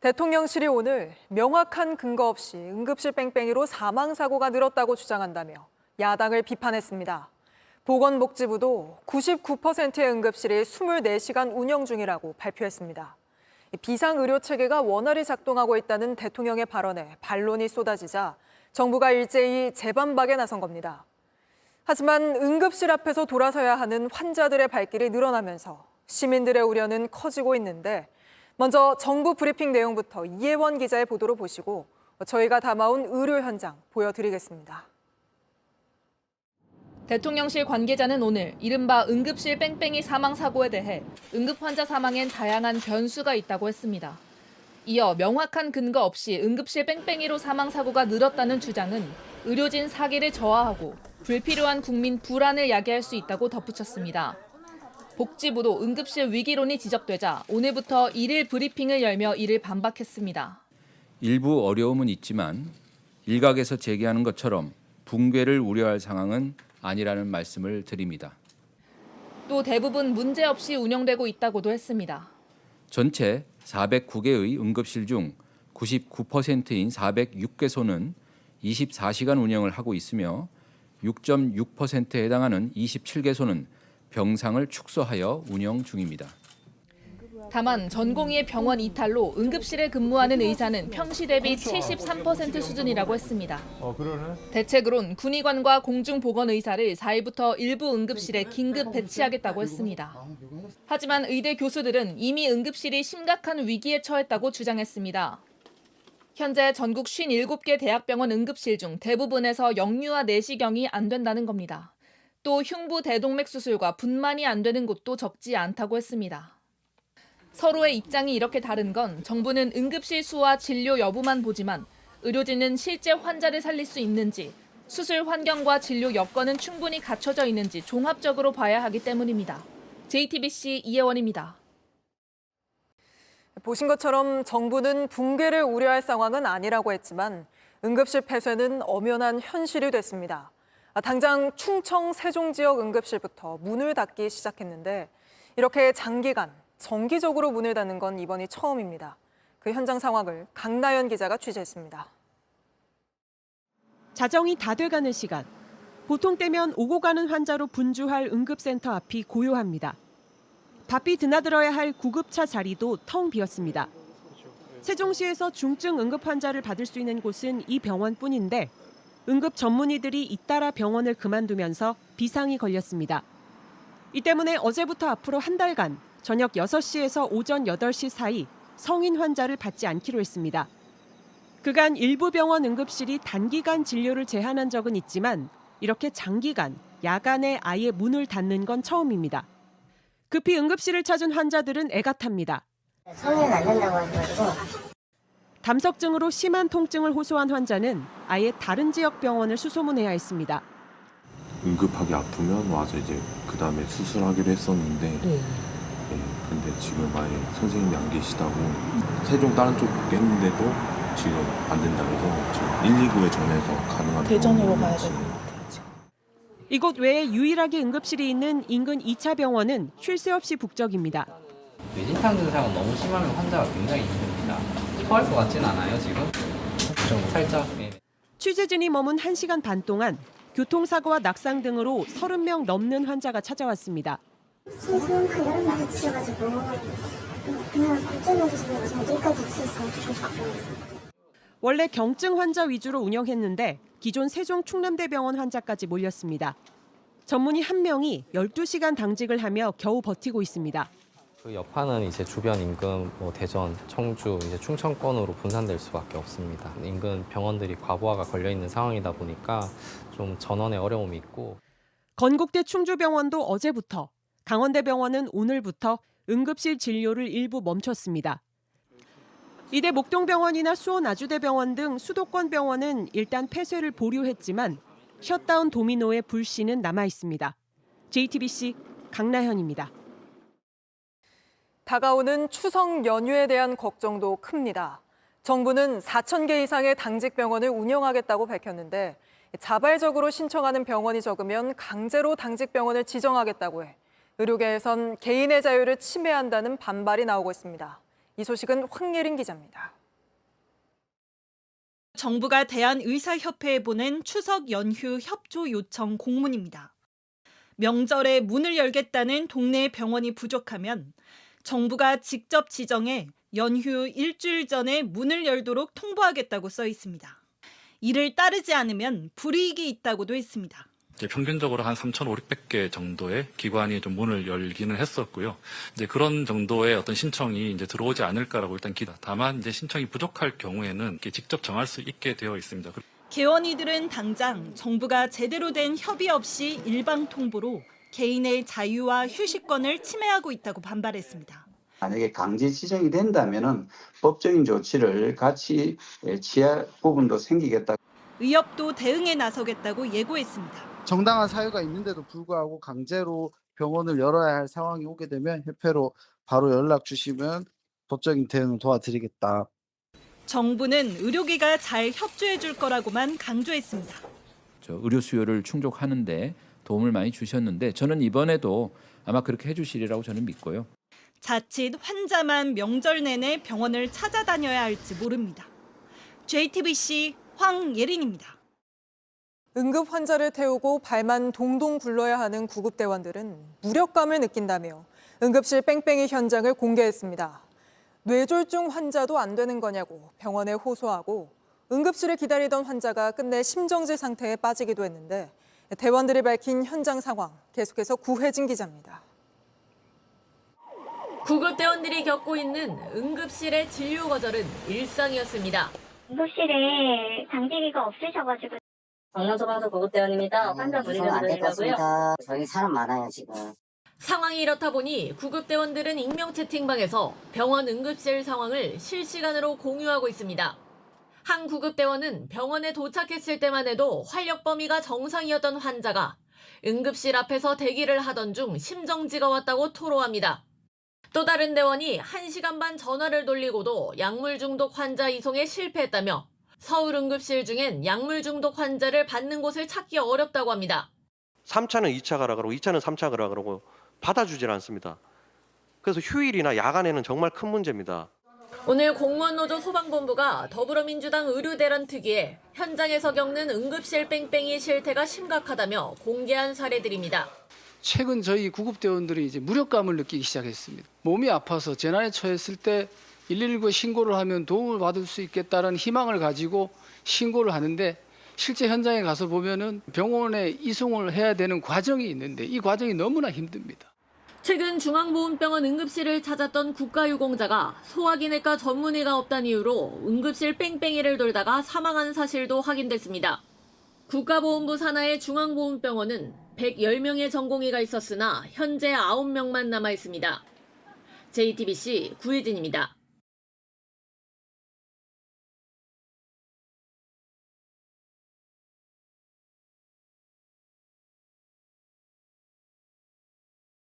대통령실이 오늘 명확한 근거 없이 응급실 뺑뺑이로 사망사고가 늘었다고 주장한다며 야당을 비판했습니다. 보건복지부도 99%의 응급실이 24시간 운영 중이라고 발표했습니다. 비상의료체계가 원활히 작동하고 있다는 대통령의 발언에 반론이 쏟아지자 정부가 일제히 재반박에 나선 겁니다. 하지만 응급실 앞에서 돌아서야 하는 환자들의 발길이 늘어나면서 시민들의 우려는 커지고 있는데 먼저 정부 브리핑 내용부터 이혜원 기자의 보도로 보시고 저희가 담아온 의료 현장 보여드리겠습니다. 대통령실 관계자는 오늘 이른바 응급실 뺑뺑이 사망 사고에 대해 응급 환자 사망엔 다양한 변수가 있다고 했습니다. 이어 명확한 근거 없이 응급실 뺑뺑이로 사망 사고가 늘었다는 주장은 의료진 사기를 저하하고 불필요한 국민 불안을 야기할 수 있다고 덧붙였습니다. 복지부도 응급실 위기론이 지적되자 오늘부터 일일 브리핑을 열며 이를 반박했습니다. 일부 어려움은 있지만 일각에서 제기하는 것처럼 붕괴를 우려할 상황은 아니라는 말씀을 드립니다. 또 대부분 문제없이 운영되고 있다고도 했습니다. 전체 409개의 응급실 중 99%인 406개소는 24시간 운영을 하고 있으며 6.6%에 해당하는 27개소는 병상을 축소하여 운영 중입니다. 다만 전공의의 병원 이탈로 응급실에 근무하는 의사는 평시 대비 73% 수준이라고 했습니다. 대책으론 군의관과 공중보건의사를 4일부터 일부 응급실에 긴급 배치하겠다고 했습니다. 하지만 의대 교수들은 이미 응급실이 심각한 위기에 처했다고 주장했습니다. 현재 전국 57개 대학병원 응급실 중 대부분에서 역류와 내시경이 안 된다는 겁니다. 또 흉부 대동맥 수술과 분만이 안 되는 곳도 적지 않다고 했습니다. 서로의 입장이 이렇게 다른 건 정부는 응급실 수와 진료 여부만 보지만 의료진은 실제 환자를 살릴 수 있는지, 수술 환경과 진료 여건은 충분히 갖춰져 있는지 종합적으로 봐야 하기 때문입니다. JTBC 이혜원입니다. 보신 것처럼 정부는 붕괴를 우려할 상황은 아니라고 했지만 응급실 폐쇄는 엄연한 현실이 됐습니다. 당장 충청 세종 지역 응급실부터 문을 닫기 시작했는데 이렇게 장기간 정기적으로 문을 닫는 건 이번이 처음입니다. 그 현장 상황을 강나연 기자가 취재했습니다. 자정이 다 돼가는 시간. 보통 때면 오고 가는 환자로 분주할 응급센터 앞이 고요합니다. 바삐 드나들어야 할 구급차 자리도 텅 비었습니다. 세종시에서 중증 응급 환자를 받을 수 있는 곳은 이 병원뿐인데 응급 전문의들이 잇따라 병원을 그만두면서 비상이 걸렸습니다. 이 때문에 어제부터 앞으로 한 달간 저녁 6시에서 오전 8시 사이 성인 환자를 받지 않기로 했습니다. 그간 일부 병원 응급실이 단기간 진료를 제한한 적은 있지만 이렇게 장기간, 야간에 아예 문을 닫는 건 처음입니다. 급히 응급실을 찾은 환자들은 애가 탑니다. 성인 안 된다고 하셔가지고. 담석증으로 심한 통증을 호소한 환자는 아예 다른 지역 병원을 수소문해야 했습니다. 응급하게 아프면 와서 이제 그 다음에 수술하기로 했었는데 근데 지금 아예 선생님이 안 계시다고 세종 다른 쪽 했는데도 지금 안 된다고 해서 지금 119에 전해서 가능한 대전으로 가야 될 것 같아요. 지금. 이곳 외에 유일하게 응급실이 있는 인근 2차 병원은 쉴 새 없이 북적입니다. 뇌진탕 증상은 너무 심하면 환자가 굉장히 힘듭니다. 토할 것 같진 않아요, 지금? 살짝. 네. 취재진이 머문 1시간 반 동안 교통사고와 낙상 등으로 30명 넘는 환자가 찾아왔습니다. 지금 여름 마주치셔가지고 그냥 걱정해주시면 저기까지 있어서 원래 경증 환자 위주로 운영했는데 기존 세종 충남대병원 환자까지 몰렸습니다. 전문의 한 명이 12시간 당직을 하며 겨우 버티고 있습니다. 그 여파는 이제 주변 인근 대전, 청주, 이제 충청권으로 분산될 수밖에 없습니다. 인근 병원들이 과부하가 걸려 있는 상황이다 보니까 좀 전원에 어려움이 있고. 건국대 충주병원도 어제부터, 강원대병원은 오늘부터 응급실 진료를 일부 멈췄습니다. 이대 목동병원이나 수원아주대병원 등 수도권 병원은 일단 폐쇄를 보류했지만 셧다운 도미노의 불씨는 남아 있습니다. JTBC 강나현입니다. 다가오는 추석 연휴에 대한 걱정도 큽니다. 정부는 4,000개 이상의 당직 병원을 운영하겠다고 밝혔는데 자발적으로 신청하는 병원이 적으면 강제로 당직 병원을 지정하겠다고 해 의료계에선 개인의 자유를 침해한다는 반발이 나오고 있습니다. 이 소식은 황예린 기자입니다. 정부가 대한의사협회에 보낸 추석 연휴 협조 요청 공문입니다. 명절에 문을 열겠다는 동네 병원이 부족하면 정부가 직접 지정해 연휴 일주일 전에 문을 열도록 통보하겠다고 써 있습니다. 이를 따르지 않으면 불이익이 있다고도 했습니다. 평균적으로 한 3,500개 정도의 기관이 좀 문을 열기는 했었고요. 이제 그런 정도의 어떤 신청이 이제 들어오지 않을까라고 일단 다만 이제 신청이 부족할 경우에는 직접 정할 수 있게 되어 있습니다. 개원이들은 당장 정부가 제대로 된 협의 없이 일방 통보로 개인의 자유와 휴식권을 침해하고 있다고 반발했습니다. 만약에 강제 지정이 된다면은 법적인 조치를 같이 취할 부분도 생기겠다. 의협도 대응에 나서겠다고 예고했습니다. 정당한 사유가 있는데도 불구하고 강제로 병원을 열어야 할 상황이 오게 되면 협회로 바로 연락 주시면 법적인 대응을 도와드리겠다. 정부는 의료계가 잘 협조해 줄 거라고만 강조했습니다. 의료 수요를 충족하는데 도움을 많이 주셨는데 저는 이번에도 아마 그렇게 해주시리라고 저는 믿고요. 자칫 환자만 명절 내내 병원을 찾아다녀야 할지 모릅니다. JTBC 황예린입니다. 응급 환자를 태우고 발만 동동 굴러야 하는 구급대원들은 무력감을 느낀다며 응급실 뺑뺑이 현장을 공개했습니다. 뇌졸중 환자도 안 되는 거냐고 병원에 호소하고 응급실을 기다리던 환자가 끝내 심정지 상태에 빠지기도 했는데 대원들이 밝힌 현장 상황 계속해서 구혜진 기자입니다. 구급대원들이 겪고 있는 응급실의 진료 거절은 일상이었습니다. 응급실에 당직이가 없으셔가지고. 강남소방서 구급대원입니다. 환자 문의를 드리려고요. 저기 사람 많아요 지금. 상황이 이렇다 보니 구급대원들은 익명 채팅방에서 병원 응급실 상황을 실시간으로 공유하고 있습니다. 한 구급대원은 병원에 도착했을 때만 해도 활력 범위가 정상이었던 환자가 응급실 앞에서 대기를 하던 중 심정지가 왔다고 토로합니다. 또 다른 대원이 1시간 반 전화를 돌리고도 약물 중독 환자 이송에 실패했다며 서울 응급실 중엔 약물 중독 환자를 받는 곳을 찾기 어렵다고 합니다. 3차는 2차 가라 그러고 2차는 3차 가라 그러고 받아주질 않습니다. 그래서 휴일이나 야간에는 정말 큰 문제입니다. 오늘 공무원노조 소방본부가 더불어민주당 의료대란 특위에 현장에서 겪는 응급실 뺑뺑이 실태가 심각하다며 공개한 사례들입니다. 최근 저희 구급대원들이 이제 무력감을 느끼기 시작했습니다. 몸이 아파서 재난에 처했을 때 119 신고를 하면 도움을 받을 수 있겠다는 희망을 가지고 신고를 하는데 실제 현장에 가서 보면은 병원에 이송을 해야 되는 과정이 있는데 이 과정이 너무나 힘듭니다. 최근 중앙보훈병원 응급실을 찾았던 국가유공자가 소화기내과 전문의가 없다는 이유로 응급실 뺑뺑이를 돌다가 사망한 사실도 확인됐습니다. 국가보훈부 산하의 중앙보훈병원은 110명의 전공의가 있었으나 현재 9명만 남아 있습니다. JTBC 구혜진입니다.